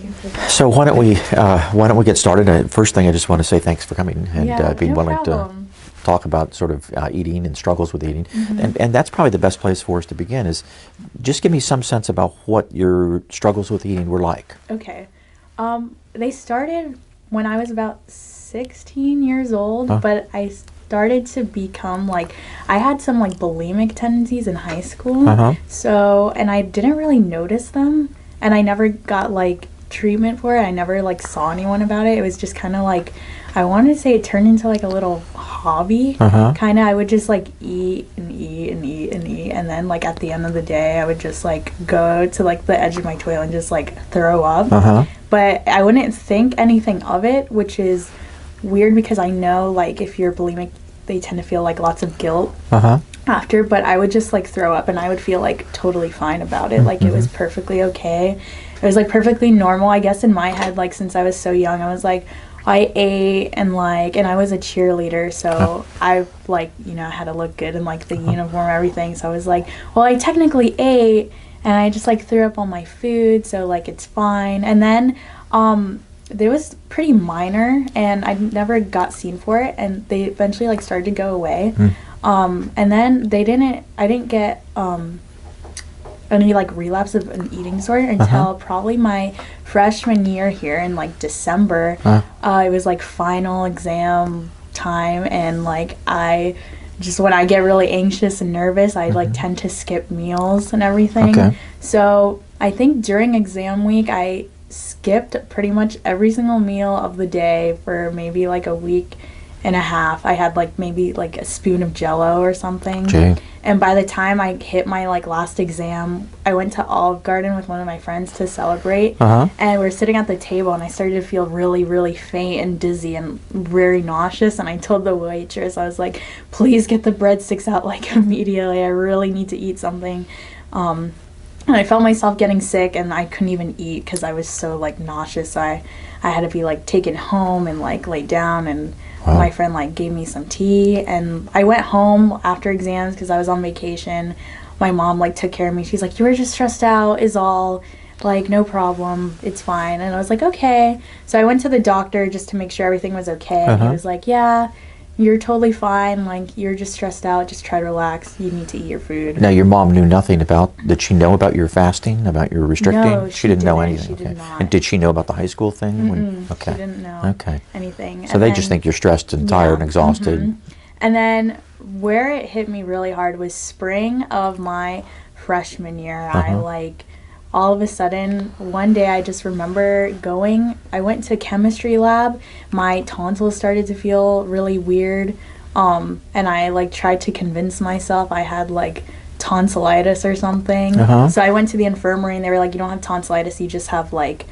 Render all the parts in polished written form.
everybody. So why don't we get started? First thing, I just want to say thanks for coming and being no willing problem. to talk about sort of eating and struggles with eating. Mm-hmm. And that's probably the best place for us to begin is just give me some sense about what your struggles with eating were like. Okay. They started when I was about 16 years old, Huh? but I started to become like, I had some like bulimic tendencies in high school. Uh-huh. So, and I didn't really notice them, and I never got like treatment for it. I never like saw anyone about it. It was just kind of like, I wanted to say it turned into like a little hobby. Uh-huh. Kind of, I would just like eat and eat and eat and eat, and then like at the end of the day, I would just like go to like the edge of my toilet and just like throw up. Uh-huh. But I wouldn't think anything of it, which is weird because I know like if you're bulimic, they tend to feel like lots of guilt Uh-huh. after, but I would just like throw up and I would feel like totally fine about it. Like it was perfectly okay. It was like perfectly normal. I guess in my head, like since I was so young, I was like, I ate and I was a cheerleader, so I like, you know, had to look good in like the uniform, everything. So I was like, well, I technically ate and I just like threw up on my food, so like it's fine. And then it was pretty minor and I never got seen for it, and they eventually like started to go away. And then I didn't get any like relapse of an eating disorder until probably my freshman year here in like December. It was like final exam time, and like I just, when I get really anxious and nervous, I like tend to skip meals and everything. Okay. So I think during exam week I skipped pretty much every single meal of the day for maybe like a week and a half. I had like maybe like a spoon of Jello or something. Gee. And by the time I hit my like last exam, I went to Olive Garden with one of my friends to celebrate. Uh-huh. And we were sitting at the table, and I started to feel really, really faint and dizzy and very nauseous. And I told the waitress, I was like, please get the breadsticks out like immediately. I really need to eat something. And I felt myself getting sick, and I couldn't even eat because I was so like nauseous. So I had to be like taken home and like laid down, and my friend like gave me some tea, and I went home after exams because I was on vacation. My mom like took care of me. She's like, you were just stressed out is all, like no problem, it's fine. And I was like, okay. So I went to the doctor just to make sure everything was okay. And he was like, yeah, you're totally fine, like you're just stressed out, just try to relax, you need to eat your food. Now your mom knew nothing about, did she know about your fasting, about your restricting? No, she didn't know anything. She did not. And did she know about the high school thing? She didn't know anything. So And they then, just think you're stressed and tired and exhausted. And then where it hit me really hard was spring of my freshman year. I like, all of a sudden, one day I just remember I went to chemistry lab, my tonsils started to feel really weird, and I like tried to convince myself I had like tonsillitis or something. So I went to the infirmary, and they were like, you don't have tonsillitis, you just have like,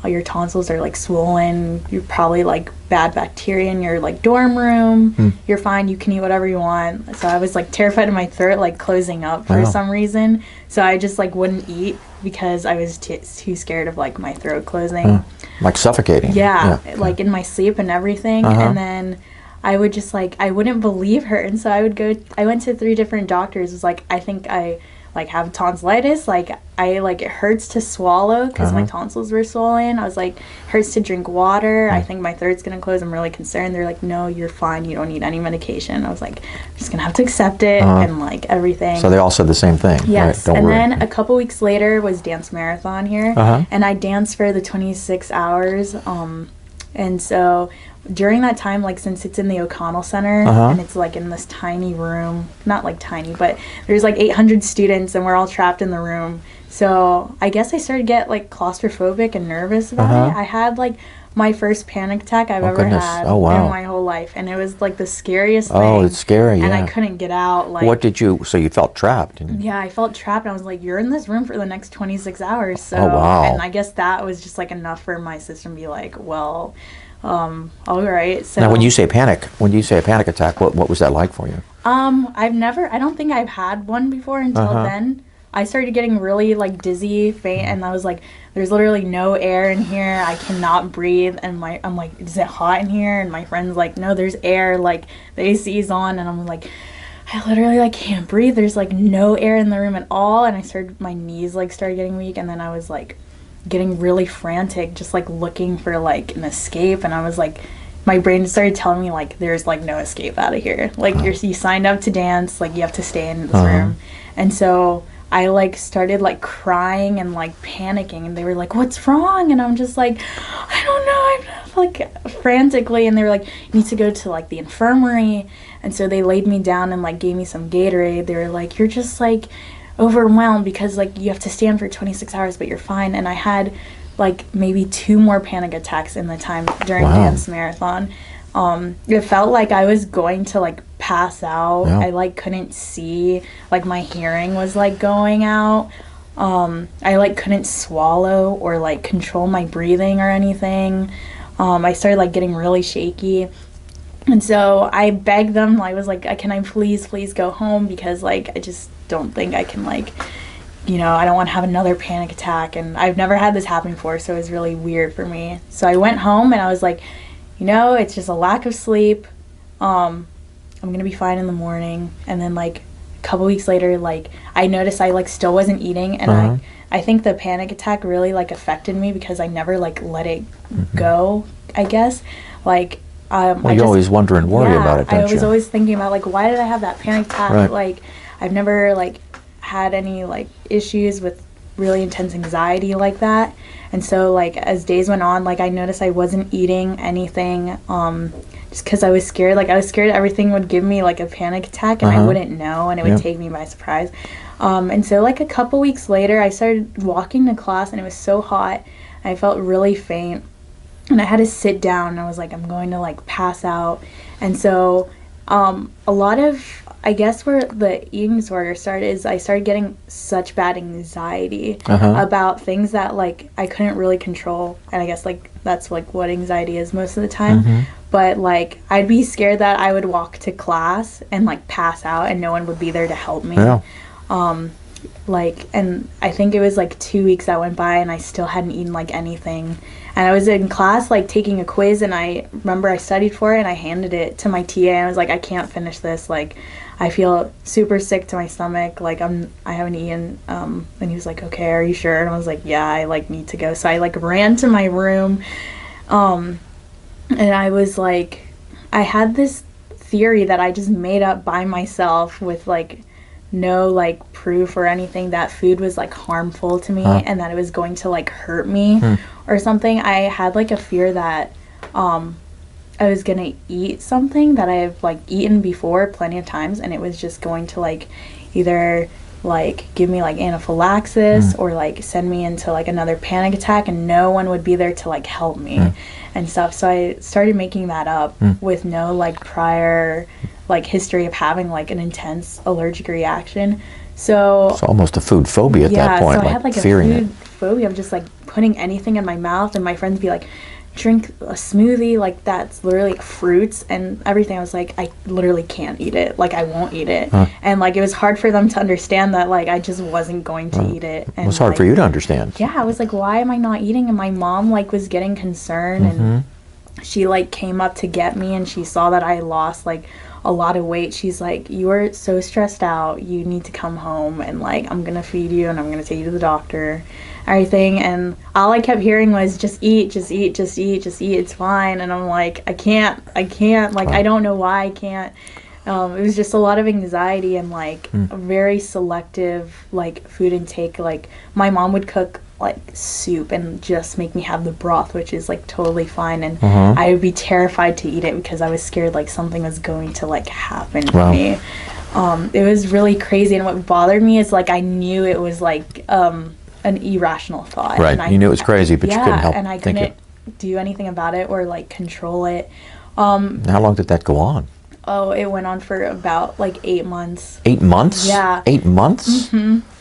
your tonsils are like swollen, you're probably like bad bacteria in your like dorm room, you're fine, you can eat whatever you want. So I was like terrified of my throat like closing up for some reason, so I just like wouldn't eat because I was too scared of like my throat closing. Like suffocating. Like in my sleep and everything. And then I would just like, I wouldn't believe her, and so I went to 3 different doctors. It was like, I think I like have tonsillitis, like I like it hurts to swallow because my tonsils were swollen. I was like, hurts to drink water, I think my throat's gonna close, I'm really concerned. They're like, no, you're fine, you don't need any medication. I was like, I'm just gonna have to accept it and like everything. So they all said the same thing. Yes. Right? Don't worry. Then a couple weeks later was dance marathon here, and I danced for the 26 hours, and so during that time, like since it's in the O'Connell Center and it's like in this tiny room, not like tiny, but there's like 800 students and we're all trapped in the room. So I guess I started to get like claustrophobic and nervous about it. I had like my first panic attack I've ever had in my whole life, and it was like the scariest thing. Oh, it's scary, and I couldn't get out. Like, so you felt trapped? Yeah, I felt trapped. I was like, you're in this room for the next 26 hours. So, and I guess that was just like enough for my system to be like, well, all right. So now, when you say a panic attack, what was that like for you? I don't think I've had one before until then. I started getting really like dizzy, faint, and I was like, there's literally no air in here, I cannot breathe. And I'm like, is it hot in here? And my friend's like, no, there's air, like the AC's on. And I'm like, I literally like can't breathe, there's like no air in the room at all. And my knees like started getting weak, and then I was like getting really frantic, just like looking for like an escape. And I was like, my brain started telling me like there's like no escape out of here. Like you signed up to dance, like you have to stay in this room. And so I like started like crying and like panicking, and they were like, "What's wrong?" And I'm just like, "I don't know." I'm like frantically, and they were like, "You need to go to like the infirmary." And so they laid me down and like gave me some Gatorade. They were like, "You're just like overwhelmed because like you have to stand for 26 hours, but you're fine." And I had like maybe 2 more panic attacks in the time during dance marathon. It felt like I was going to like pass out. I like couldn't see, like my hearing was like going out. I like couldn't swallow or like control my breathing or anything. I started like getting really shaky. And so I begged them, I was like, can I please go home, because like I just don't think I can, like, you know, I don't want to have another panic attack, and I've never had this happen before, so it was really weird for me. So I went home and I was like, you know, it's just a lack of sleep. I'm gonna be fine in the morning. And then like a couple weeks later, like I noticed I like still wasn't eating, and I think the panic attack really like affected me because I never like let it go, I guess. Like well, you always wonder and worry about it, don't you? I was always thinking about like, why did I have that panic attack? Like I've never like had any like issues with really intense anxiety like that. And so like as days went on, like I noticed I wasn't eating anything, just because I was scared. Like I was scared everything would give me like a panic attack, and I wouldn't know, and it would take me by surprise. And so like a couple weeks later, I started walking to class, and it was so hot. I felt really faint, and I had to sit down, and I was like, I'm going to like pass out. And so a lot of, I guess where the eating disorder started is I started getting such bad anxiety about things that like I couldn't really control. And I guess like that's like what anxiety is most of the time. But like I'd be scared that I would walk to class and like pass out and no one would be there to help me. Like, and I think it was like 2 weeks that went by and I still hadn't eaten like anything. And I was in class like taking a quiz, and I remember I studied for it and I handed it to my TA, and I was like, I can't finish this. Like I feel super sick to my stomach. Like I haven't eaten. And he was like, okay, are you sure? And I was like, yeah, I like need to go. So I like ran to my room. And I was like, I had this theory that I just made up by myself with like no like proof or anything that food was like harmful to me and that it was going to like hurt me or something. I had like a fear that I was gonna eat something that I've like eaten before plenty of times, and it was just going to like either like give me like anaphylaxis or like send me into like another panic attack, and no one would be there to like help me and stuff. So I started making that up with no like prior like history of having like an intense allergic reaction. So it's almost a food phobia at that point. So I had like a food phobia of just like putting anything in my mouth, and my friends be like, drink a smoothie, like that's literally like fruits and everything. I was like, I literally can't eat it, like I won't eat it. And like it was hard for them to understand that like I just wasn't going to eat it. And it was hard for you to understand. Yeah, I was like, why am I not eating? And my mom like was getting concerned, and she like came up to get me, and she saw that I lost like a lot of weight. She's like, you are so stressed out, you need to come home, and like I'm gonna feed you and I'm gonna take you to the doctor, everything. And all I kept hearing was just eat, it's fine. And I'm like, I can't, like I don't know why I can't. It was just a lot of anxiety and like a very selective like food intake. Like my mom would cook like soup and just make me have the broth, which is like totally fine, and I would be terrified to eat it because I was scared like something was going to like happen to me. It was really crazy, and what bothered me is like I knew it was like an irrational thought. Right, and you knew it was crazy, but you couldn't help and I couldn't do anything about it or like control it. How long did that go on? Oh, it went on for about like 8 months. 8 months? Yeah. 8 months?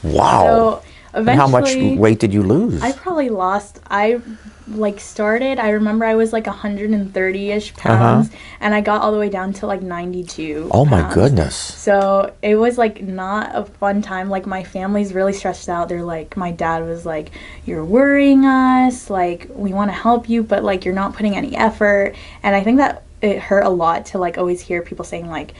Wow. So eventually, and how much weight did you lose? I probably lost, I remember I was like 130-ish pounds, and I got all the way down to like 92 Oh pounds. My goodness. So it was like not a fun time. Like my family's really stressed out. They're like, my dad was like, you're worrying us, like we want to help you, but like you're not putting any effort. And I think that it hurt a lot to like always hear people saying like,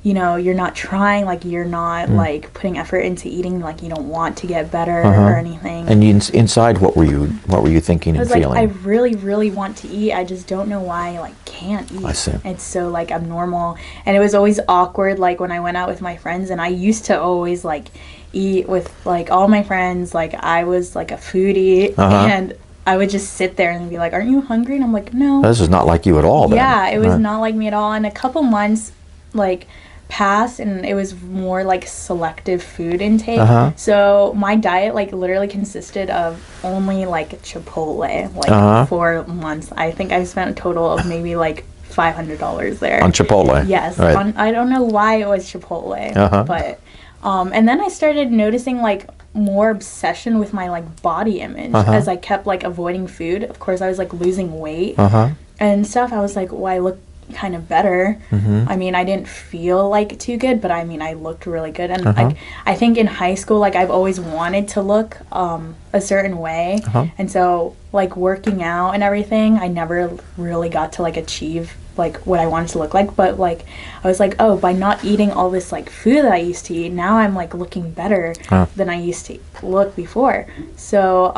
you're not trying, like you're not like putting effort into eating, like you don't want to get better Uh-huh. or anything. And inside, what were you thinking I and was like, feeling? I really, really want to eat. I just don't know why I like can't eat. I see. It's so like abnormal, and it was always awkward. Like when I went out with my friends, and I used to always like eat with like all my friends. Like I was like a foodie, Uh-huh. and I would just sit there and be like, "Aren't you hungry?" And I'm like, "No." This is not like you at all, then. Yeah, it was Right. not like me at all. And a couple months like passed, and it was more like selective food intake. Uh-huh. So my diet like literally consisted of only like Chipotle like Uh-huh. for months. I think I spent a total of maybe like $500 there. On Chipotle. Yes. Right. I don't know why it was Chipotle, Uh-huh. but and then I started noticing like more obsession with my like body image Uh-huh. as I kept like avoiding food. Of course, I was like losing weight Uh-huh. and stuff. I was like, well, I look kind of better. Mm-hmm. I mean, I didn't feel like too good, but I mean, I looked really good. And Uh-huh. like, I think in high school, like I've always wanted to look a certain way, Uh-huh. and so like working out and everything, I never really got to like achieve like what I wanted to look like. But like, I was like, oh, by not eating all this like food that I used to eat, now I'm like looking better Huh. than I used to look before. So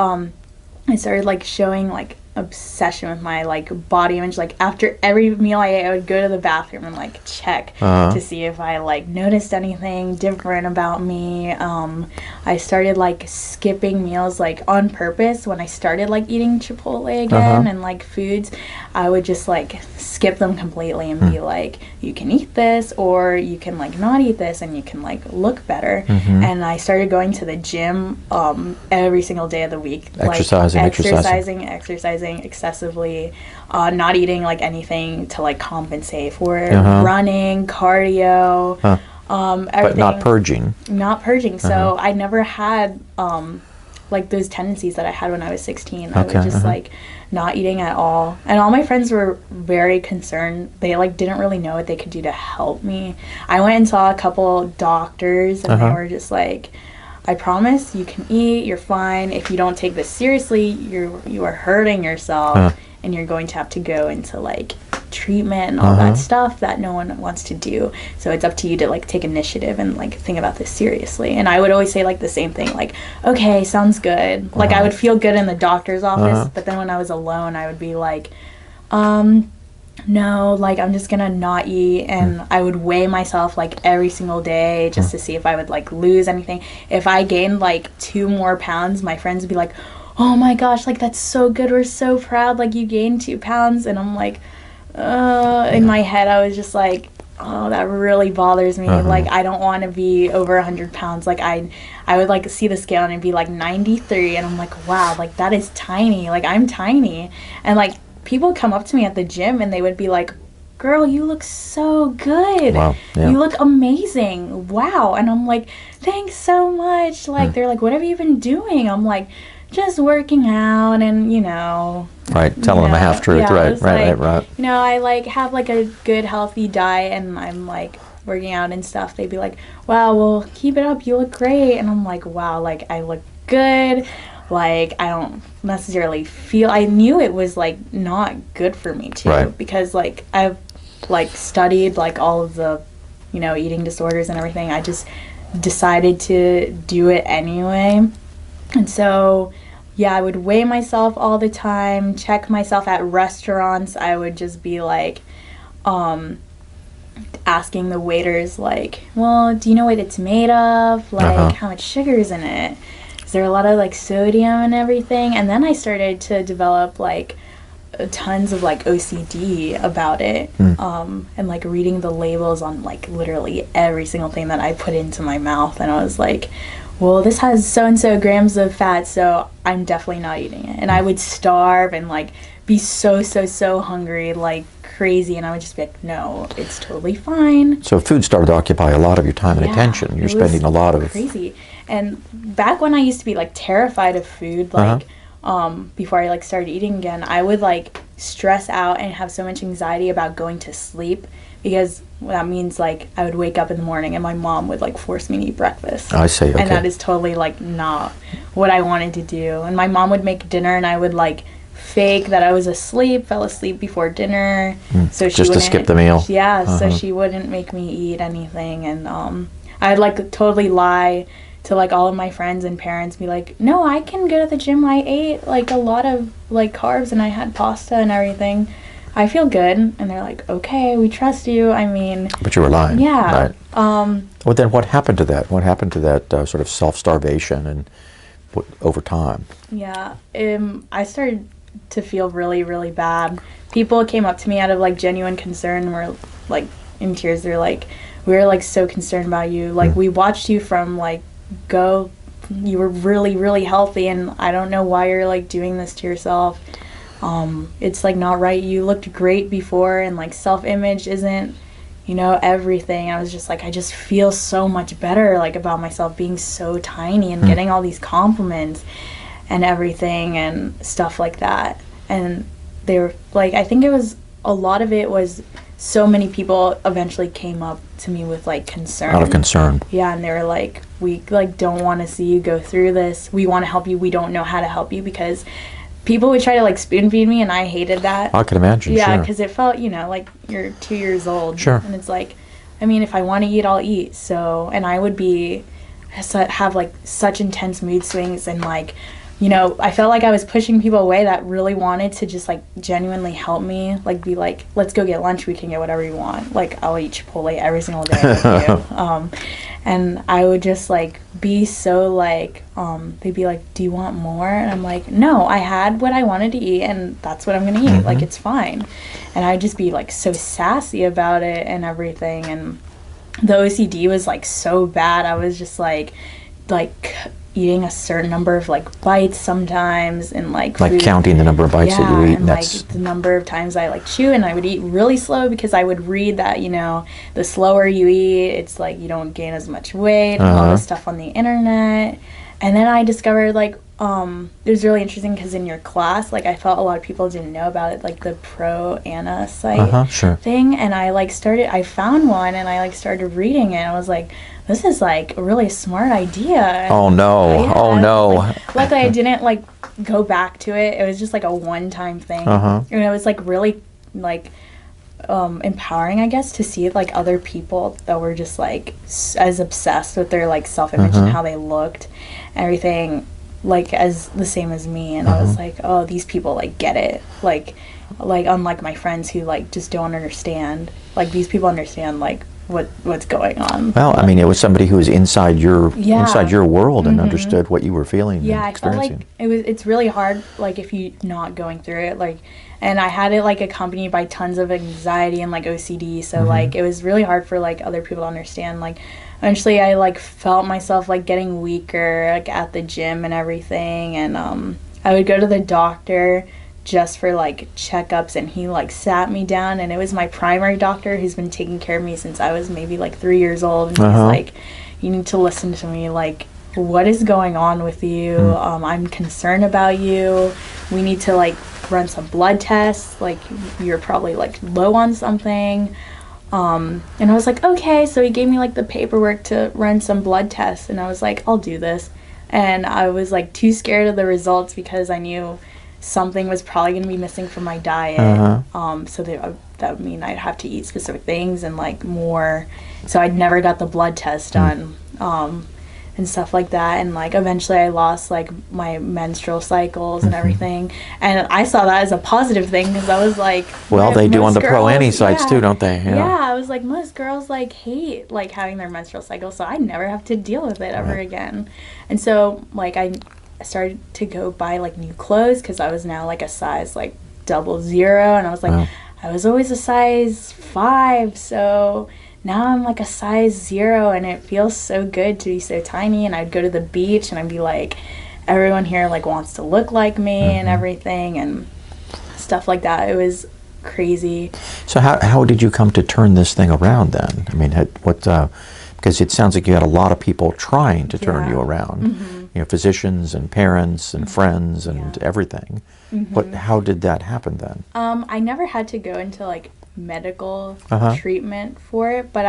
I started like showing like obsession with my like body image. Like after every meal I ate, I would go to the bathroom and like check Uh-huh. to see if I like noticed anything different about me. I started like skipping meals like on purpose. When I started like eating Chipotle again Uh-huh. and like foods, I would just like skip them completely and be like, you can eat this or you can like not eat this and you can like look better. Mhm. And I started going to the gym every single day of the week. Exercising. Exercising excessively, not eating like anything to like compensate for it. Uh-huh. Running, cardio, Huh. everything. But not purging. Not purging. So Uh-huh. I never had like those tendencies that I had when I was 16. I Okay, would just uh-huh. like not eating at all. And all my friends were very concerned. They like didn't really know what they could do to help me. I went and saw a couple doctors and Uh-huh. they were just like, I promise you can eat, you're fine. If you don't take this seriously, you are hurting yourself Huh. and you're going to have to go into like treatment and all Uh-huh. that stuff that no one wants to do. So it's up to you to like take initiative and like think about this seriously. And I would always say like the same thing, like, okay, sounds good. Like I would feel good in the doctor's office, Uh-huh. but then when I was alone, I would be like, no, like I'm just gonna not eat. And I would weigh myself like every single day just to see if I would like lose anything. If I gained like 2 more pounds, my friends would be like, oh my gosh, like that's so good, we're so proud, like you gained 2 pounds. And I'm like, in my head I was just like, oh, that really bothers me. Uh-huh. Like I don't want to be over 100 pounds. Like I would like see the scale and it'd be like 93 and I'm like, wow, like that is tiny. Like I'm tiny. And like people come up to me at the gym and they would be like, girl, you look so good. Wow, yeah. You look amazing. Wow. And I'm like, thanks so much. Like they're like, what have you been doing? I'm like, just working out and Right. Telling them a half truth. yeah, Right. it's Right. like, Right. I like have like a good healthy diet and I'm like working out and stuff. They'd be like, wow, well keep it up, you look great. And I'm like, wow, like I look good. Like I don't necessarily feel, I knew it was like not good for me too. Right. Because like I've like studied like all of the eating disorders and everything. I just decided to do it anyway. And so, yeah, I would weigh myself all the time, check myself at restaurants. I would just be like, asking the waiters, like, well, do you know what it's made of? Like, Uh-huh. how much sugar's in it? Is there a lot of, like, sodium and everything? And then I started to develop, like, tons of, like, OCD about it. And, like, reading the labels on, like, literally every single thing that I put into my mouth. And I was like, well, this has so-and-so grams of fat, so I'm definitely not eating it. And I would starve and, like, be so hungry, like, crazy. And I would just be like, no, it's totally fine. So food started to occupy a lot of your time and Yeah, attention. You're it spending a was lot of... crazy. And back when I used to be, like, terrified of food, like, before I, like, started eating again, I would, like, stress out and have so much anxiety about going to sleep because that means, like, I would wake up in the morning and my mom would, like, force me to eat breakfast. I see, okay. And that is totally, like, not what I wanted to do. And my mom would make dinner and I would, like, fake that I was asleep, fell asleep before dinner, so she Just to wouldn't, skip the meal. yeah, so Uh-huh. she wouldn't make me eat anything, and I'd like totally lie to like all of my friends and parents, be like, no, I can go to the gym, I ate like a lot of like carbs and I had pasta and everything, I feel good. And they're like, okay, we trust you. I mean, But you were lying. yeah. Right. Well, then what happened to that? What happened to that sort of self-starvation and over time? Yeah, I started to feel really, really bad. People came up to me out of like genuine concern and were like in tears. They're like, we were like so concerned about you. Like we watched you from like you were really, really healthy, and I don't know why you're like doing this to yourself. It's like not right. You looked great before, and like self-image isn't, everything. I was just like, I just feel so much better like about myself being so tiny and getting all these compliments and everything and stuff like that. And they were like, I think it was a lot of it was so many people eventually came up to me with like concern. Out of concern. Yeah, and they were like, we like don't want to see you go through this. We want to help you. We don't know how to help you, because people would try to like spoon feed me, and I hated that. I can imagine. Yeah, sure. because it felt, like you're 2 years old. Sure. And it's like, I mean, if I want to eat, I'll eat. So, and I would have like such intense mood swings, and like, I felt like I was pushing people away that really wanted to just like genuinely help me. Like be like, let's go get lunch. We can get whatever you want. Like I'll eat Chipotle every single day with you. And I would just like be so like, they'd be like, do you want more? And I'm like, no, I had what I wanted to eat, and that's what I'm gonna eat. Like it's fine. And I'd just be like so sassy about it and everything. And the OCD was like so bad. I was just like eating a certain number of like bites sometimes, and like food. Counting the number of bites that you eat, and like the number of times I like chew, and I would eat really slow because I would read that the slower you eat, it's like you don't gain as much weight, and all this stuff on the internet. And then I discovered like it was really interesting because in your class, like I felt a lot of people didn't know about it, like the Pro Anna site sure. thing, and I found one, and I like started reading it, and I was like, this is like a really smart idea. And Oh no! yeah, Oh no! like, luckily I didn't like go back to it. It was just like a one-time thing, and it was like really like empowering, I guess, to see like other people that were just like as obsessed with their like self-image and how they looked, and everything, like as the same as me. And I was like, oh, these people like get it, like unlike my friends who like just don't understand. Like these people understand like what's going on. Well, I mean, it was somebody who was inside your world and Mm-hmm. understood what you were feeling. Yeah, and I felt experiencing. like it's really hard, like if you're not going through it, like, and I had it like accompanied by tons of anxiety and like OCD, so like it was really hard for like other people to understand. Like eventually I like felt myself like getting weaker like at the gym and everything, and I would go to the doctor just for like checkups, and he like sat me down, and it was my primary doctor who's been taking care of me since I was maybe like 3 years old, and he's like, you need to listen to me, like what is going on with you? I'm concerned about you. We need to like run some blood tests, like you're probably like low on something. And I was like, okay. So he gave me like the paperwork to run some blood tests, and I was like, I'll do this. And I was like too scared of the results because I knew something was probably going to be missing from my diet. So that would mean I'd have to eat specific things and like more. So I'd never got the blood test done. And stuff like that, and like eventually I lost like my menstrual cycles and everything, and I saw that as a positive thing because I was like, Well, they do on the Pro Annie sites yeah, too, don't they? Yeah, I was like, most girls like hate like having their menstrual cycle, so I never have to deal with it ever again. And so like I started to go buy like new clothes because I was now like a size like 00, and I was like, I was always a size 5, so now I'm like a size 0, and it feels so good to be so tiny. And I'd go to the beach, and I'd be like, everyone here like wants to look like me and everything and stuff like that. It was crazy. So how did you come to turn this thing around then? I mean, because it sounds like you had a lot of people trying to turn you around. Physicians and parents and friends and everything. But how did that happen then? I never had to go into like medical treatment for it, but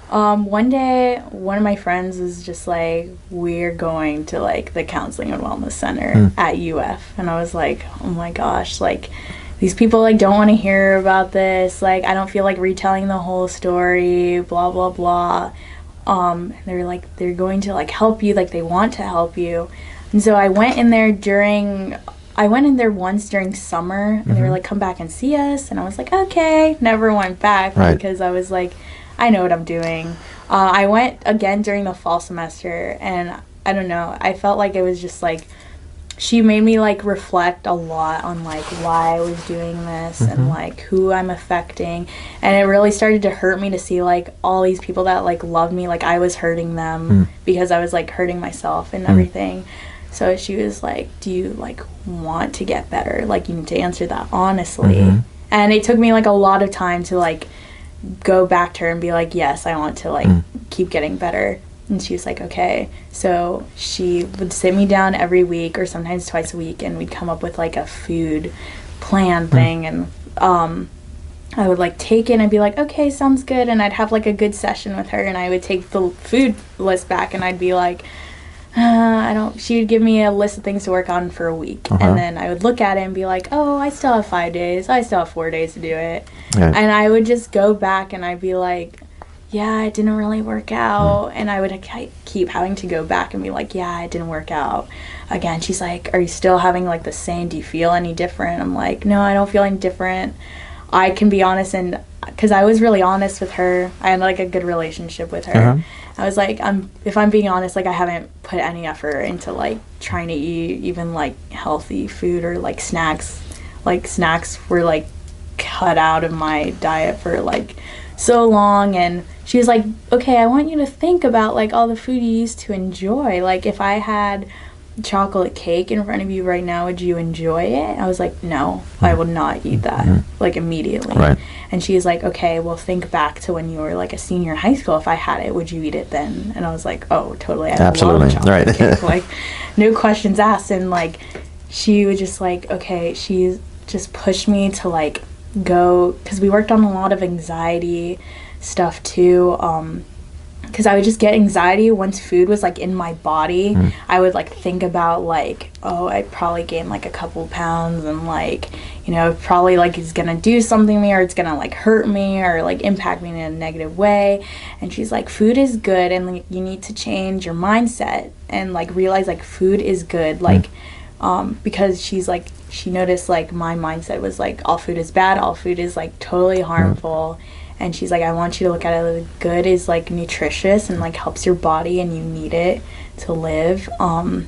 One day, one of my friends was just like, we're going to like the Counseling and Wellness Center at UF. And I was like, oh my gosh, like these people like don't want to hear about this. Like, I don't feel like retelling the whole story, blah, blah, blah. They're like, they're going to like help you, like they want to help you. And so I went in there once during summer, and they were like, come back and see us. And I was like, okay. Never went back because I was like, I know what I'm doing. I went again during the fall semester, and I don't know. I felt like it was just like, she made me like reflect a lot on like why I was doing this and like who I'm affecting. And it really started to hurt me to see like all these people that like love me, like I was hurting them because I was like hurting myself and everything. So she was like, do you like want to get better? Like you need to answer that honestly. And it took me like a lot of time to like go back to her and be like, yes, I want to like keep getting better. And she was like, okay. So she would sit me down every week or sometimes twice a week, and we'd come up with like a food plan thing. And I would like take it and I'd be like, okay, sounds good. And I'd have like a good session with her, and I would take the food list back and I'd be like, she would give me a list of things to work on for a week. And then I would look at it and be like, oh, I still have 5 days. I still have 4 days to do it. And I would just go back and I'd be like, yeah, it didn't really work out. And I would keep having to go back and be like, yeah, it didn't work out. Again, she's like, are you still having like the same? Do you feel any different? I'm like, no, I don't feel any different. I can be honest, and because I was really honest with her. I had like a good relationship with her. I was like, if I'm being honest, like I haven't put any effort into like trying to eat even like healthy food or like snacks. Like snacks were like cut out of my diet for like so long. And she was like, okay, I want you to think about like all the food you used to enjoy. Like if I had chocolate cake in front of you right now, would you enjoy it? I was like, no, I would not eat that like immediately. And she's like, okay, well think back to when you were like a senior in high school. If I had it, would you eat it then? And I was like, oh, totally. I love chocolate cake. Like no questions asked. And like she was just like, okay, she just pushed me to like go, because we worked on a lot of anxiety stuff too. Because I would just get anxiety once food was like in my body. I would like think about like, oh, I probably gained like a couple pounds, and like, you know, probably like it's gonna do something to me, or it's gonna like hurt me or like impact me in a negative way. And she's like, food is good, and like you need to change your mindset and like realize like food is good. Like because she's like, she noticed like my mindset was like all food is bad, all food is like totally harmful. And she's like, I want you to look at it as good is like nutritious and like helps your body and you need it to live. And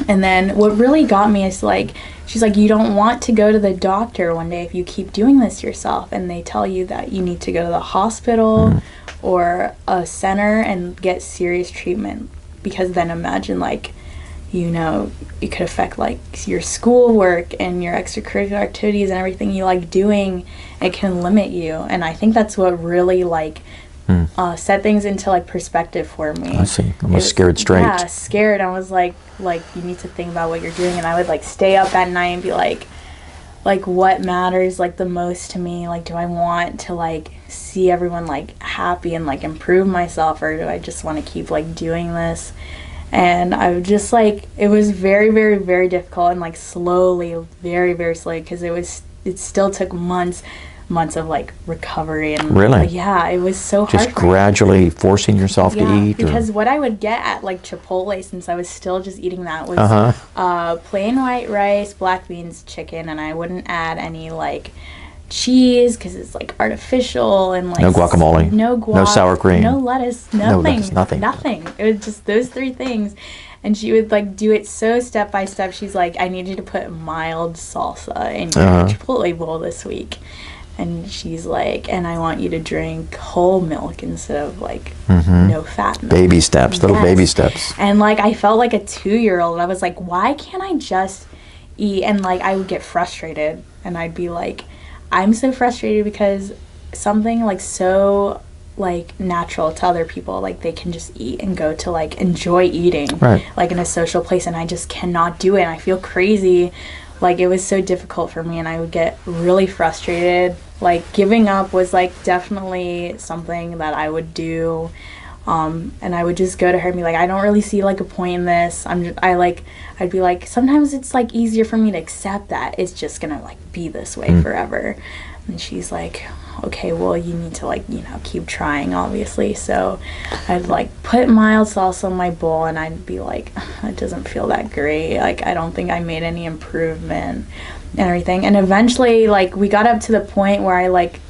then what really got me is like, she's like, you don't want to go to the doctor one day if you keep doing this yourself and they tell you that you need to go to the hospital or a center and get serious treatment. Because then imagine like, you know, it could affect like your schoolwork and your extracurricular activities and everything you like doing. It can limit you. And I think that's what really like set things into like perspective for me. I see. Almost scared straight. Yeah, scared. I was like you need to think about what you're doing. And I would like stay up at night and be like what matters like the most to me? Like, do I want to like see everyone like happy and like improve myself, or do I just want to keep like doing this? And I would just like, it was very, very, very difficult, and like slowly, very, very slowly, because it still took months of like recovery. And really? Yeah, it was so hard. Just gradually forcing yourself to eat? Because what I would get at like Chipotle, since I was still just eating that, was plain white rice, black beans, chicken, and I wouldn't add any like cheese because it's like artificial, and like no guacamole, no sour cream, no lettuce, nothing. It was just those 3 things. And she would like do it so step by step. She's like, I need you to put mild salsa in your Chipotle bowl this week. And she's like, and I want you to drink whole milk instead of like no fat milk. Baby steps, little baby steps. And like I felt like a 2-year-old. I was like, why can't I just eat? And like I would get frustrated, and I'd be like, I'm so frustrated because something like so like natural to other people, like they can just eat and go to like enjoy eating like in a social place, and I just cannot do it, and I feel crazy. Like it was so difficult for me, and I would get really frustrated. like giving up was like definitely something that I would do. And I would just go to her and be like, I don't really see like a point in this. I'd be like, sometimes it's like easier for me to accept that it's just gonna like be this way forever. And she's like, okay, well, you need to like, keep trying, obviously. So I'd like put mild salsa in my bowl and I'd be like, it doesn't feel that great. Like, I don't think I made any improvement and everything. And eventually, like, we got up to the point where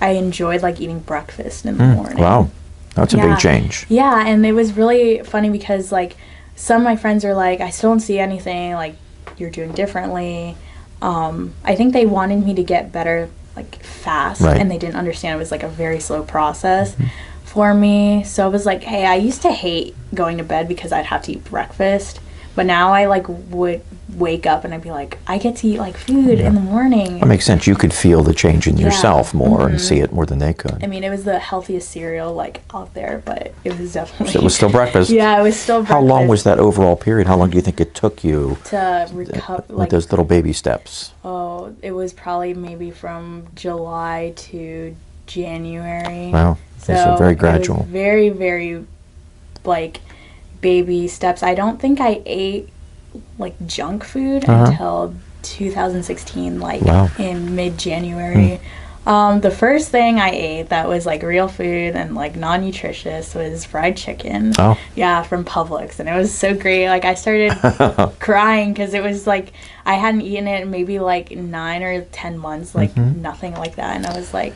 I enjoyed like eating breakfast in the morning. Wow. That's a big change. Yeah, and it was really funny because, like, some of my friends are like, I still don't see anything, like, you're doing differently. I think they wanted me to get better, like, fast, and they didn't understand it was, like, a very slow process for me. So I was like, hey, I used to hate going to bed because I'd have to eat breakfast. But now I, like, would wake up and I'd be like, I get to eat, like, food in the morning. That makes sense. You could feel the change in yourself more and see it more than they could. I mean, it was the healthiest cereal, like, out there, but it was definitely... So it was still breakfast. Yeah, it was still breakfast. How long was that overall period? How long do you think it took you to recover? With those little baby steps? Oh, it was probably maybe from July to January. Wow. So very gradual. It was very, very, like... baby steps. I don't think I ate like junk food until 2016, like in mid-January. The first thing I ate that was like real food and like non-nutritious was fried chicken. Oh. Yeah, from Publix, and it was so great. Like I started crying because it was like I hadn't eaten it in maybe like 9 or 10 months, like nothing like that, and I was like,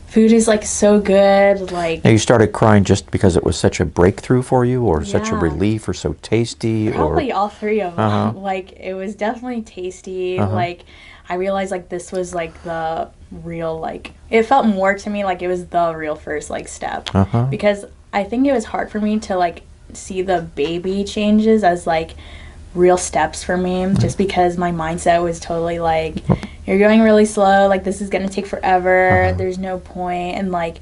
food is like so good. Like, now you started crying just because it was such a breakthrough for you, or such a relief, or so tasty, probably all three of them. Like, it was definitely tasty. Like, I realized like this was like the real, like, it felt more to me like it was the real first like step, because I think it was hard for me to like see the baby changes as like real steps for me, just because my mindset was totally like, you're going really slow, like this is gonna take forever, there's no point. And like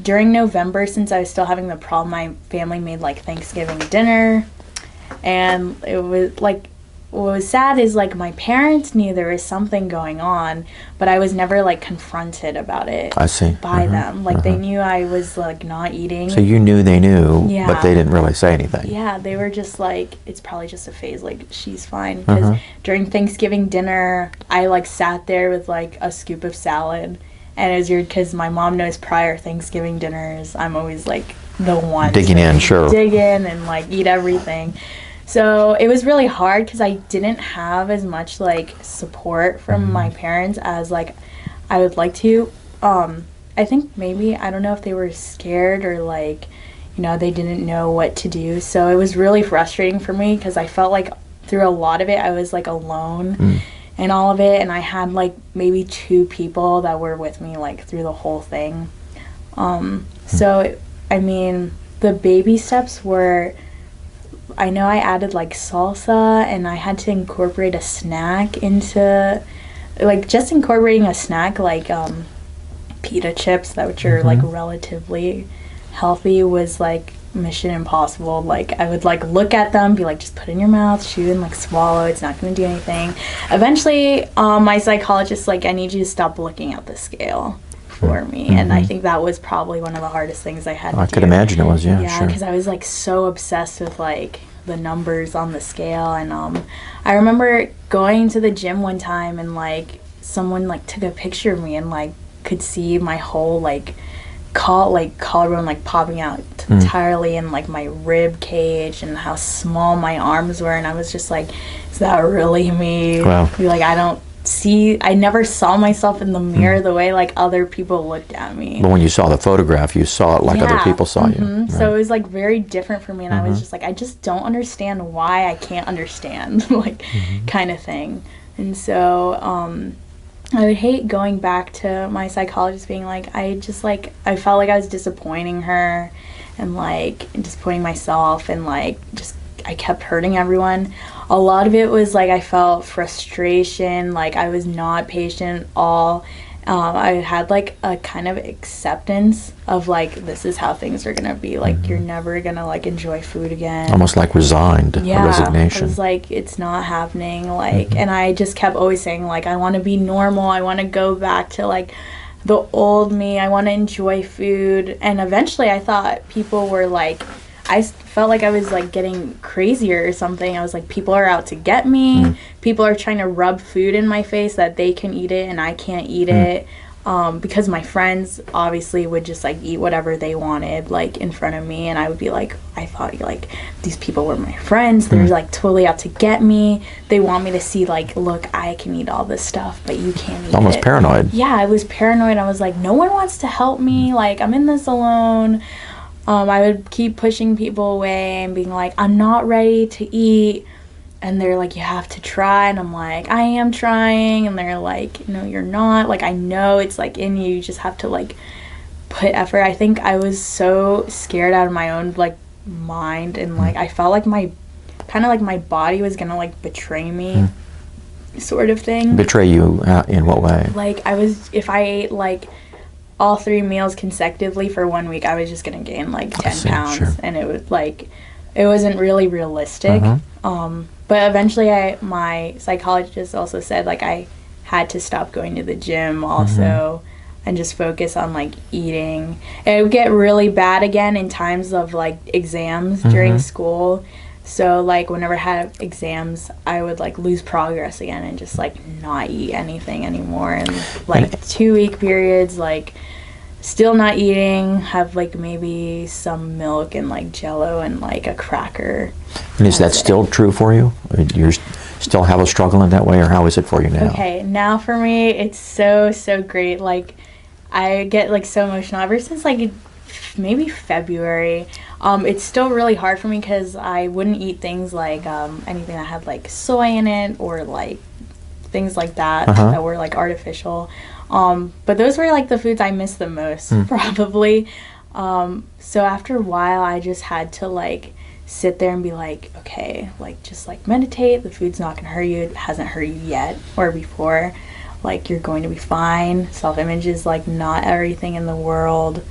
during November, since I was still having the problem, my family made like Thanksgiving dinner, and it was like, what was sad is like my parents knew there was something going on, but I was never like confronted about it. I see. By them. Like they knew I was like not eating. So you knew they knew, but they didn't really say anything. Yeah, they were just like, it's probably just a phase, like she's fine. Because during Thanksgiving dinner, I like sat there with like a scoop of salad, and it was weird because my mom knows prior Thanksgiving dinners, I'm always like the one digging in, dig in and like eat everything. So it was really hard because I didn't have as much like support from my parents as like I would like to. I think maybe, I don't know if they were scared or like, they didn't know what to do. So it was really frustrating for me because I felt like through a lot of it I was like alone in all of it, and I had like maybe 2 people that were with me like through the whole thing. So I mean, the baby steps were, I know I added like salsa, and I had to incorporate a snack into, like, just incorporating a snack like pita chips, that which are like relatively healthy, was like mission impossible. Like I would like look at them, be like, just put it in your mouth, chew and like swallow, it's not going to do anything. Eventually my psychologist like, I need you to stop looking at the scale for me, and I think that was probably one of the hardest things I had to do. I could imagine it was, yeah, because I was like so obsessed with like the numbers on the scale. And I remember going to the gym one time, and like someone like took a picture of me and like could see my whole like collarbone like popping out entirely, and like my rib cage, and how small my arms were. And I was just like, is that really me? Wow. Like I never saw myself in the mirror the way like other people looked at me. But when you saw the photograph, you saw it like other people saw you. Right. So it was like very different for me, and I was just like, I just don't understand why I can't understand, like kind of thing. And so I would hate going back to my psychologist being like, I felt like I was disappointing her, and like disappointing myself, and like just I kept hurting everyone. A lot of it was like I felt frustration, like I was not patient at all. I had like a kind of acceptance of like, this is how things are gonna be, like you're never gonna like enjoy food again. Almost like resigned, a resignation. I was like, it's not happening, like and I just kept always saying like, I want to be normal, I want to go back to like the old me. I want to enjoy food. And eventually I thought people were like, felt like I was like getting crazier or something. I was like, people are out to get me. People are trying to rub food in my face that they can eat it and I can't eat it. Because my friends obviously would just like eat whatever they wanted like in front of me, and I would be like, I thought like these people were my friends. They're like totally out to get me. They want me to see like, look, I can eat all this stuff, but you can't eat Almost it. paranoid. Yeah, I was paranoid. I was like, no one wants to help me. Like, I'm in this alone. I would keep pushing people away and being like, I'm not ready to eat. And they're like, you have to try. And I'm like, I am trying. And they're like, no, you're not. Like, I know it's like in you. You just have to like put effort. I think I was so scared out of my own like mind. And like, I felt like my body was going to like betray me sort of thing. Betray you in what way? Like, if I ate like all 3 meals consecutively for 1 week, I was just going to gain like 10 pounds. Sure. And it was like, it wasn't really realistic. But eventually my psychologist also said like I had to stop going to the gym also and just focus on like eating. It would get really bad again in times of like exams during school. So like whenever I had exams, I would like lose progress again and just like not eat anything anymore. And like 2-week periods, like still not eating, have like maybe some milk and like Jello and like a cracker. And is that still true for you? You still have a struggle in that way, or how is it for you now? Okay, now for me, it's so great. Like, I get like so emotional ever since like maybe February. It's still really hard for me because I wouldn't eat things like anything that had like soy in it or like things like that that were like artificial. But those were like the foods I missed the most probably. So after a while I just had to like sit there and be like, okay, like just like meditate. The food's not gonna hurt you. It hasn't hurt you yet or before. Like, you're going to be fine. Self-image is like not everything in the world,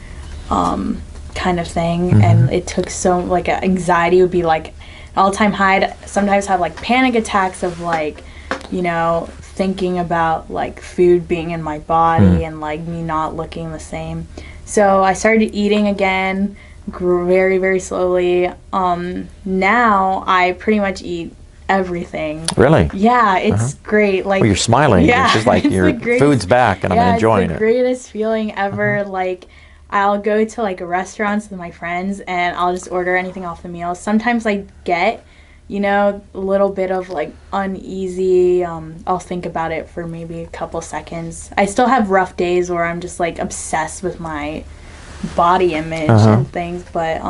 kind of thing. And it took so like anxiety would be like all-time high. I'd sometimes have like panic attacks of like, you know, thinking about like food being in my body and like me not looking the same. So I started eating again, grew very, very slowly. Now I pretty much eat everything. Really? Yeah, it's great. Like, well, you're smiling. Yeah, It's just like your food's back and I'm enjoying it's the greatest feeling ever. Like, I'll go to like restaurants with my friends and I'll just order anything off the meal. Sometimes I get, you know, a little bit of like uneasy. I'll think about it for maybe a couple seconds. I still have rough days where I'm just like obsessed with my body image and things, but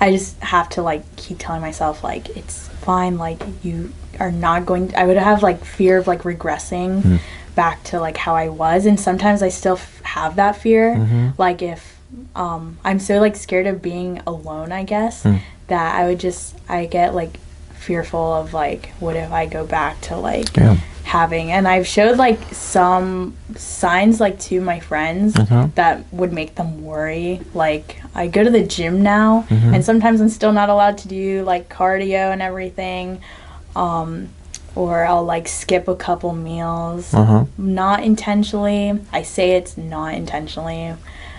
I just have to like keep telling myself like it's fine. Like, you are not going. I would have like fear of like regressing back to like how I was, and sometimes I still have that fear. Like, if I'm so like scared of being alone, I guess, that I get like fearful of like, what if I go back to like having, and I've showed like some signs like to my friends that would make them worry. Like, I go to the gym now and sometimes I'm still not allowed to do like cardio and everything, or I'll like skip a couple meals, not intentionally. I say it's not intentionally.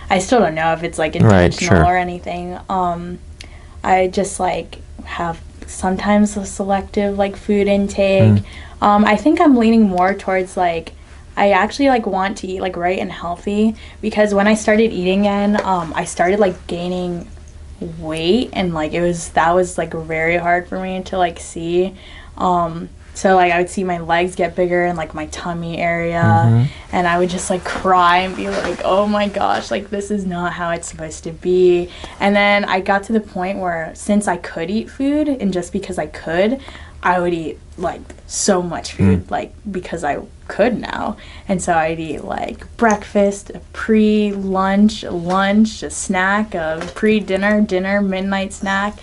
I still don't know if it's like intentional or anything. I just like have sometimes a selective like food intake. I think I'm leaning more towards like, I actually like want to eat like right and healthy, because when I started eating again, I started like gaining weight, and like that was like very hard for me to like see. So like I would see my legs get bigger and like my tummy area, and I would just like cry and be like, oh my gosh, like this is not how it's supposed to be. And then I got to the point where, since I could eat food, and just because I could, I would eat like so much food, like because I could now. And so I'd eat like breakfast, a pre-lunch, lunch, a snack, a pre-dinner, dinner, midnight snack,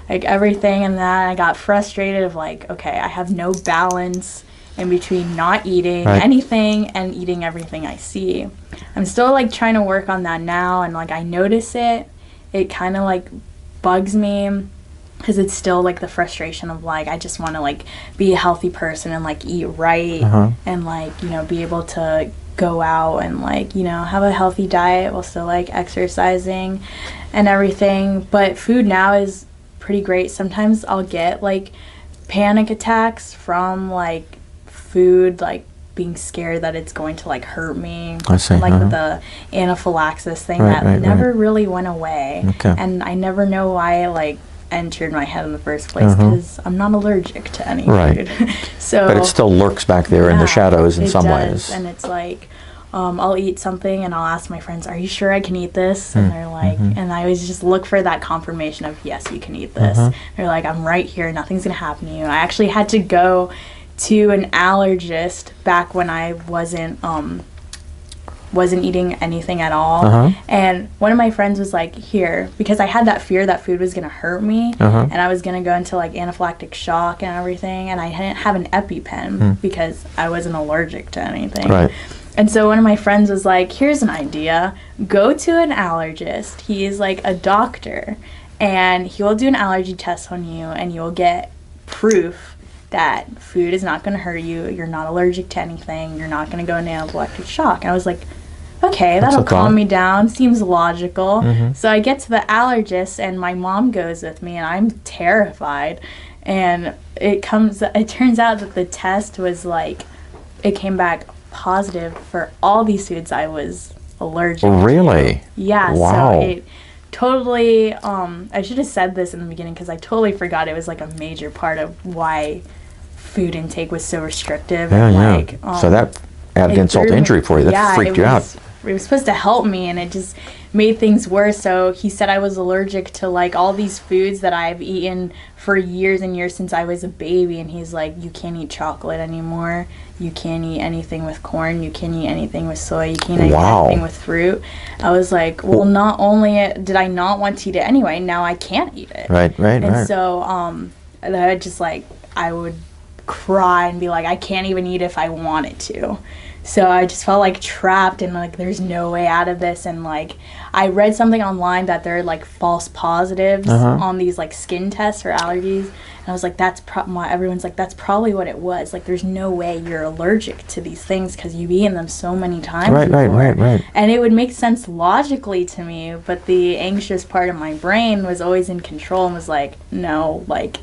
like everything. And then I got frustrated of like, okay, I have no balance in between not eating anything and eating everything I see. I'm still like trying to work on that now, and like I notice it kind of like bugs me, because it's still like the frustration of like, I just want to like be a healthy person and like eat right and like, you know, be able to go out and like, you know, have a healthy diet while still like exercising and everything. But food now is pretty great. Sometimes I'll get like panic attacks from like food, like being scared that it's going to like hurt me. I see. Like with the anaphylaxis thing that never really went away. Okay. And I never know why it like entered my head in the first place, because I'm not allergic to any food. So, but it still lurks back there in the shadows in some ways. And it's like, I'll eat something and I'll ask my friends, are you sure I can eat this? And they're like, and I always just look for that confirmation of, yes, you can eat this. They're like, I'm right here, nothing's gonna happen to you. I actually had to go to an allergist back when I wasn't eating anything at all. And one of my friends was like, here, because I had that fear that food was gonna hurt me, and I was gonna go into like anaphylactic shock and everything, and I didn't have an EpiPen because I wasn't allergic to anything. And so one of my friends was like, here's an idea, go to an allergist. He is like a doctor, and he will do an allergy test on you, and you will get proof that food is not going to hurt you, you're not allergic to anything, you're not going to go into anaphylactic shock. And I was like, okay, that'll calm me down, seems logical. So I get to the allergist, and my mom goes with me, and I'm terrified. And it turns out that the test was like, it came back positive for all these foods I was allergic to. Really? Yeah. Wow. So it totally, I should have said this in the beginning because I totally forgot it was like a major part of why food intake was so restrictive. So that added insult to injury for you. That freaked you out. It was supposed to help me, and it just made things worse. So he said I was allergic to like all these foods that I've eaten for years and years since I was a baby, and he's like, you can't eat chocolate anymore, you can't eat anything with corn, you can't eat anything with soy, you can't eat anything with fruit. I was like, well, not only did I not want to eat it anyway, now I can't eat it. And so I just like, I would cry and be like, I can't even eat if I wanted to. So I just felt like trapped, and like there's no way out of this. And like I read something online that there are like false positives on these like skin tests for allergies, and I was like, that's everyone's like, that's probably what it was. Like there's no way you're allergic to these things because you've eaten them so many times before. And it would make sense logically to me, but the anxious part of my brain was always in control and was like, no, like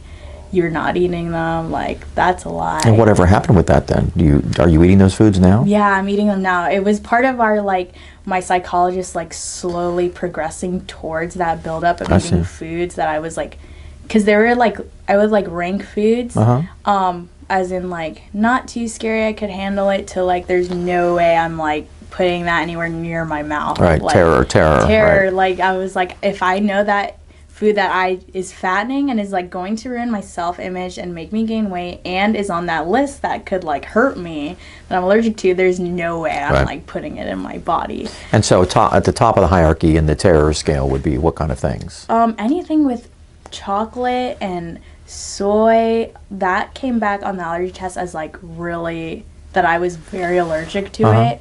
you're not eating them, like that's a lie. And whatever happened with that then? Are you eating those foods now? Yeah, I'm eating them now. It was part of our like my psychologist like slowly progressing towards that buildup of eating foods that I was like, because there were like, I would like rank foods as in like not too scary, I could handle it, to like there's no way I'm like putting that anywhere near my mouth. Right, like, terror. Like I was like, if I know that food that is fattening and is like going to ruin my self-image and make me gain weight and is on that list that could like hurt me, that I'm allergic to, there's no way I'm like putting it in my body. And so at the top of the hierarchy in the terror scale would be what kind of things? Anything with chocolate and soy, that came back on the allergy test as like really, that I was very allergic to it.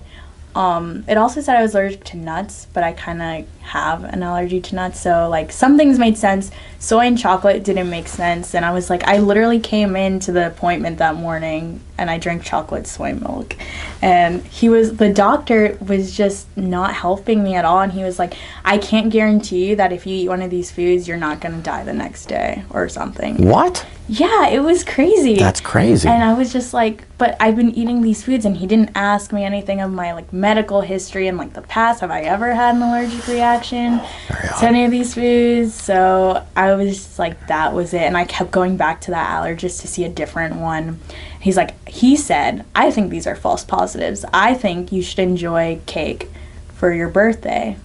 It also said I was allergic to nuts, but I kind of have an allergy to nuts, so like some things made sense. Soy and chocolate didn't make sense, and I was like, I literally came into the appointment that morning and I drank chocolate soy milk, and the doctor was just not helping me at all, and he was like, I can't guarantee you that if you eat one of these foods you're not gonna die the next day or something. What? Yeah, it was crazy. That's crazy. And I was just like, but I've been eating these foods, and he didn't ask me anything of my like medical history and like the past. Have I ever had an allergic reaction to any of these foods? So I was just like, that was it. And I kept going back to that allergist to see a different one. He said, I think these are false positives. I think you should enjoy cake for your birthday.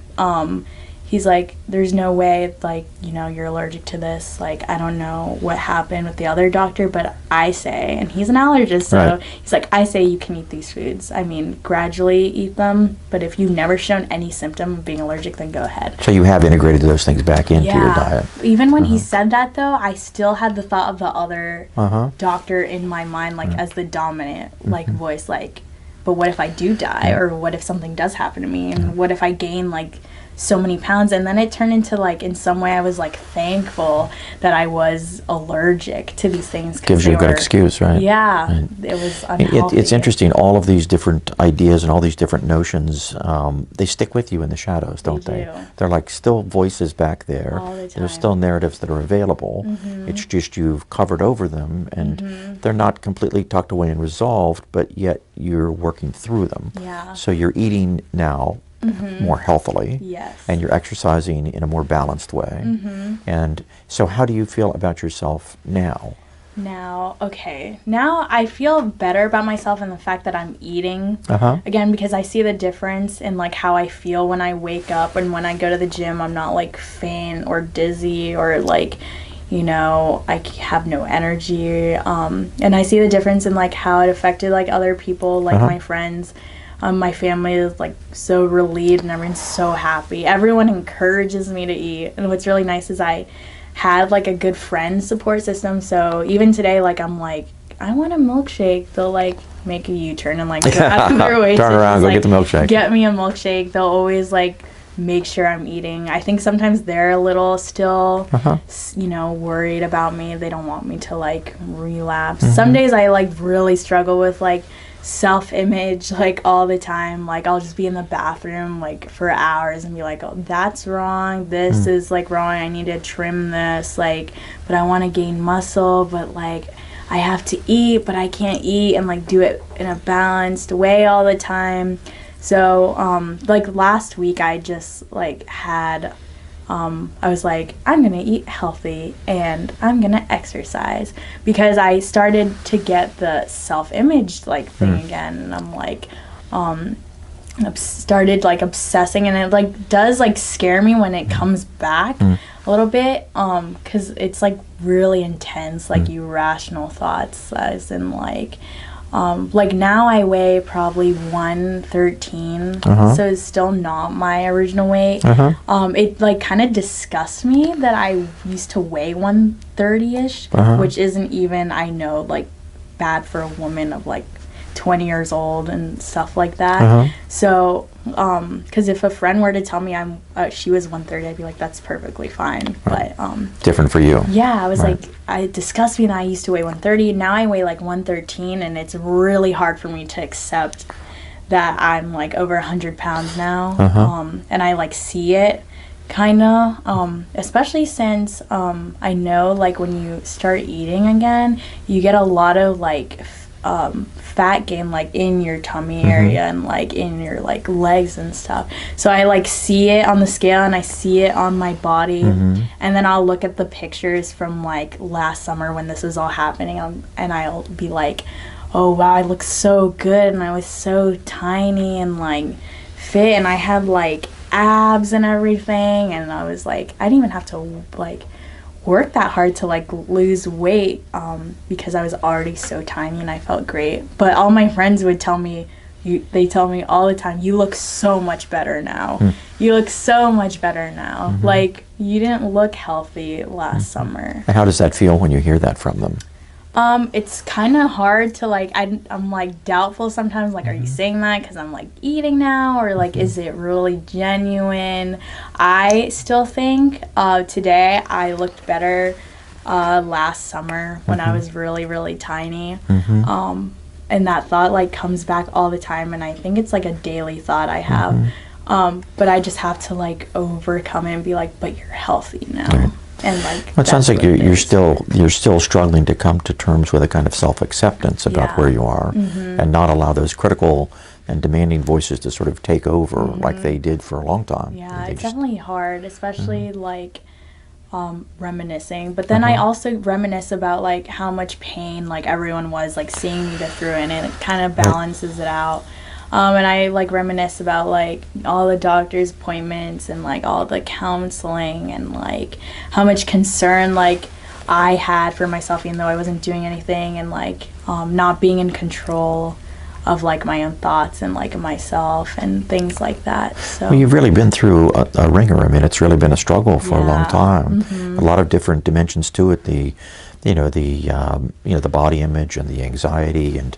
He's like, there's no way, like, you know, you're allergic to this. Like, I don't know what happened with the other doctor, but I say, and he's an allergist, so he's like, I say you can eat these foods. I mean, gradually eat them, but if you've never shown any symptom of being allergic, then go ahead. So you have integrated those things back into your diet. Even when he said that, though, I still had the thought of the other doctor in my mind, like, as the dominant, like, voice, like, but what if I do die? Or what if something does happen to me? And what if I gain, like, so many pounds, and then it turned into like, in some way I was like thankful that I was allergic to these things. Gives you a good excuse, right? Yeah, right. It was unhealthy. It's interesting, all of these different ideas and all these different notions, they stick with you in the shadows, don't they? They're like still voices back there. All the time. There's still narratives that are available. It's just you've covered over them, and they're not completely tucked away and resolved, but yet you're working through them. Yeah. So you're eating now more healthily, Yes. and you're exercising in a more balanced way. And so how do you feel about yourself now? Now, okay. Now I feel better about myself and the fact that I'm eating again, because I see the difference in like how I feel when I wake up, and when I go to the gym I'm not like faint or dizzy or like, you know, I have no energy. And I see the difference in like how it affected like other people, like my friends. My family is like so relieved, and everyone's so happy. Everyone encourages me to eat, and what's really nice is I had like a good friend support system. So even today, like I'm like, I want a milkshake, they'll like make a U-turn and like go out of their way turn around, go like, get the milkshake. Get me a milkshake. They'll always like make sure I'm eating. I think sometimes they're a little still, you know, worried about me. They don't want me to like relapse. Some days I like really struggle with like self-image like all the time. Like I'll just be in the bathroom like for hours and be like, oh, that's wrong, this is like wrong, I need to trim this, like, but I want to gain muscle, but like I have to eat, but I can't eat and like do it in a balanced way all the time. So like last week I just like had I was like, I'm gonna eat healthy and I'm gonna exercise, because I started to get the self-image like thing again, and I'm like started like obsessing, and it like does like scare me when it comes back a little bit, because it's like really intense, like irrational thoughts, as in like now I weigh probably 113, so it's still not my original weight. It like kind of disgusts me that I used to weigh 130-ish, which isn't even, I know, like bad for a woman of like 20 years old and stuff like that. So because if a friend were to tell me she was 130, I'd be like, that's perfectly fine. But different for you. Yeah, I was like, it disgusts me that I used to weigh 130. Now I weigh like 113, and it's really hard for me to accept that I'm like over 100 pounds now. And I like see it kind of, especially since I know like when you start eating again, you get a lot of like fat gain like in your tummy area and like in your like legs and stuff. So I like see it on the scale, and I see it on my body, and then I'll look at the pictures from like last summer when this was all happening, and I'll be like, oh wow, I look so good, and I was so tiny and like fit, and I had like abs and everything, and I was like, I didn't even have to like work that hard to like lose weight, because I was already so tiny and I felt great. But all my friends would tell me, they tell me all the time, you look so much better now. You look so much better now. Like you didn't look healthy last summer. And how does that feel when you hear that from them? It's kind of hard to like, I'm like doubtful sometimes, like, are you saying that because I'm like eating now, or like is it really genuine? I still think today I looked better last summer when I was really, really tiny. And that thought like comes back all the time, and I think it's like a daily thought I have. But I just have to like overcome it and be like, but you're healthy now. And like, well, it sounds like you're still struggling to come to terms with a kind of self-acceptance about where you are, and not allow those critical and demanding voices to sort of take over like they did for a long time. Yeah, it's definitely hard, especially like reminiscing. But then I also reminisce about like how much pain like everyone was like seeing me go through, and it kind of balances it out. And I like reminisce about like all the doctor's appointments and like all the counseling, and like how much concern like I had for myself, even though I wasn't doing anything, and like not being in control of like my own thoughts and like myself and things like that. So well, you've really been through a ringer. I mean, it's really been a struggle for a long time. A lot of different dimensions to it. The body image and the anxiety and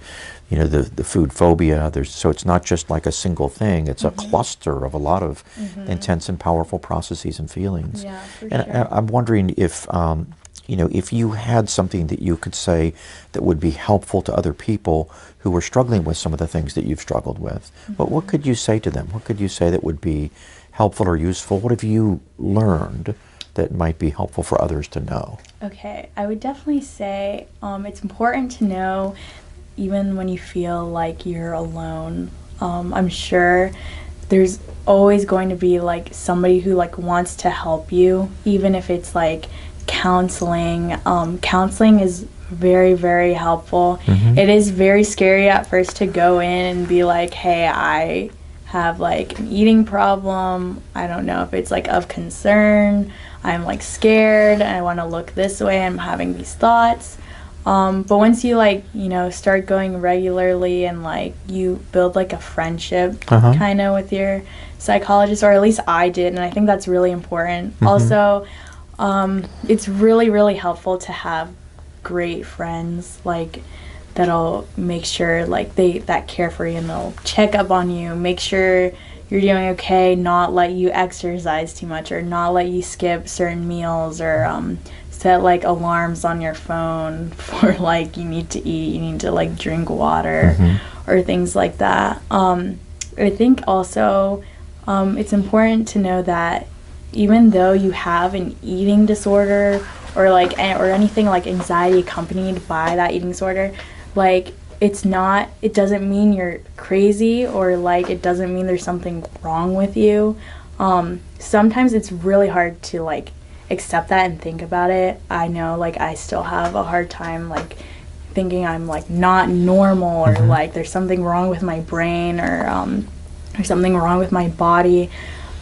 the food phobia. So it's not just like a single thing. It's a cluster of a lot of intense and powerful processes and feelings. Yeah, for and sure. I'm wondering if, if you had something that you could say that would be helpful to other people who were struggling with some of the things that you've struggled with. But what could you say to them? What could you say that would be helpful or useful? What have you learned that might be helpful for others to know? Okay, I would definitely say it's important to know even when you feel like you're alone. I'm sure there's always going to be like somebody who like wants to help you, even if it's like counseling. Counseling is very, very helpful. It is very scary at first to go in and be like, hey, I have like an eating problem. I don't know if it's like of concern. I'm like scared and I want to look this way. I'm having these thoughts. But once you like, start going regularly and like you build like a friendship kind of with your psychologist, or at least I did, and I think that's really important. Also, it's really, really helpful to have great friends like that'll make sure like that care for you and they'll check up on you, make sure you're doing okay, not let you exercise too much or not let you skip certain meals, or set like alarms on your phone for like you need to eat, you need to like drink water or things like that. I think also it's important to know that even though you have an eating disorder or like or anything like anxiety accompanied by that eating disorder, like it doesn't mean you're crazy, or like it doesn't mean there's something wrong with you. Sometimes it's really hard to like accept that and think about it. I know like I still have a hard time like thinking I'm like not normal, or like there's something wrong with my brain, or there's something wrong with my body.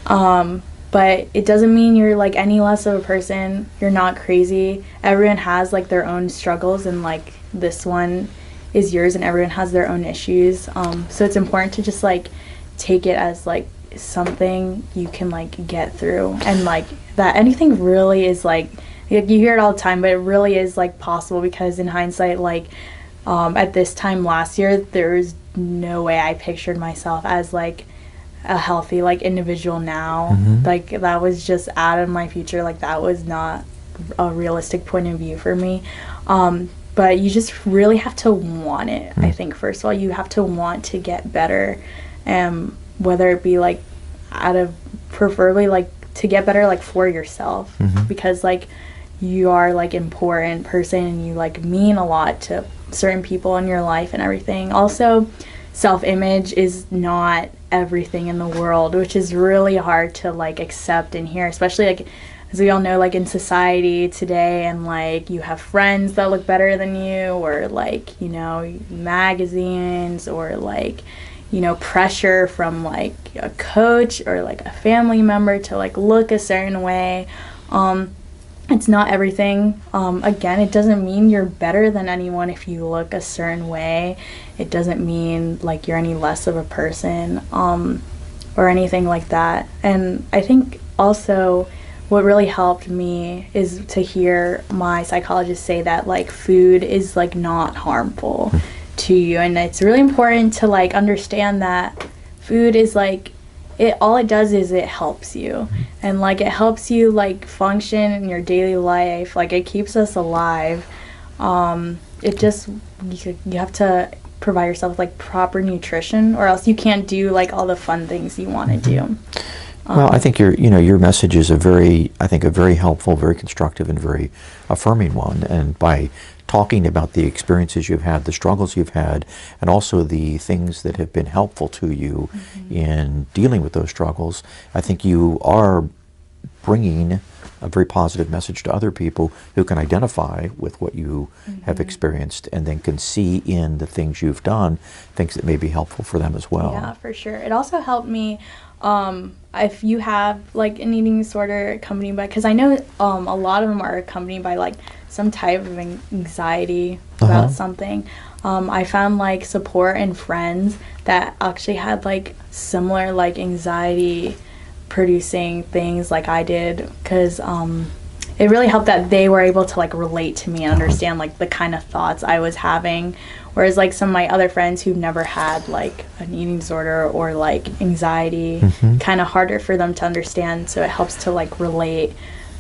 But it doesn't mean you're like any less of a person. You're not crazy. Everyone has like their own struggles, and like this one is yours, and everyone has their own issues. So it's important to just like take it as like something you can like get through, and like that anything really is like you hear it all the time, but it really is like possible, because in hindsight, like at this time last year, there's no way I pictured myself as like a healthy like individual now. Like that was just out of my future. Like that was not a realistic point of view for me. But you just really have to want it. I think first of all you have to want to get better, whether it be like out of preferably like to get better like for yourself, because like you are like important person and you like mean a lot to certain people in your life and everything. Also, self-image is not everything in the world, which is really hard to like accept and hear, especially like as we all know, like in society today, and like you have friends that look better than you, or like magazines, or like pressure from like a coach or like a family member to like look a certain way. It's not everything. Again, it doesn't mean you're better than anyone if you look a certain way. It doesn't mean like you're any less of a person, or anything like that. And I think also what really helped me is to hear my psychologist say that like food is like not harmful to you, and it's really important to like understand that food is like all it does is it helps you, and like it helps you like function in your daily life. Like it keeps us alive. It just you have to provide yourself like proper nutrition, or else you can't do like all the fun things you want to do. Well, I think your message is a very helpful, very constructive, and very affirming one. And by talking about the experiences you've had, the struggles you've had, and also the things that have been helpful to you in dealing with those struggles, I think you are bringing a very positive message to other people who can identify with what you have experienced, and then can see in the things you've done things that may be helpful for them as well. Yeah, for sure. It also helped me if you have like an eating disorder accompanied by, because I know a lot of them are accompanied by like some type of anxiety about something. I found like support and friends that actually had like similar like anxiety producing things like I did, because it really helped that they were able to like relate to me and understand like the kind of thoughts I was having Whereas like some of my other friends who've never had like an eating disorder or like anxiety, kind of harder for them to understand. So it helps to like relate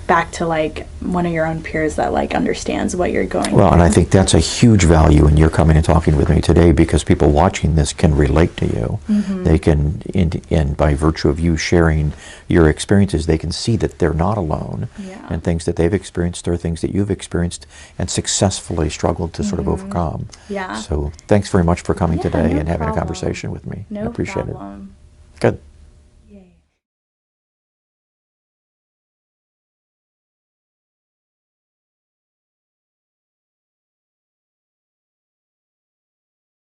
back to like one of your own peers that like understands what you're going Well, through. and I think that's a huge value in your coming and talking with me today, because people watching this can relate to you. They can, and by virtue of you sharing your experiences, they can see that they're not alone, Yeah. and things that they've experienced are things that you've experienced and successfully struggled to sort of overcome. Yeah. So thanks very much for coming Yeah, today no and having a problem. conversation with me. No I appreciate problem. it. Good.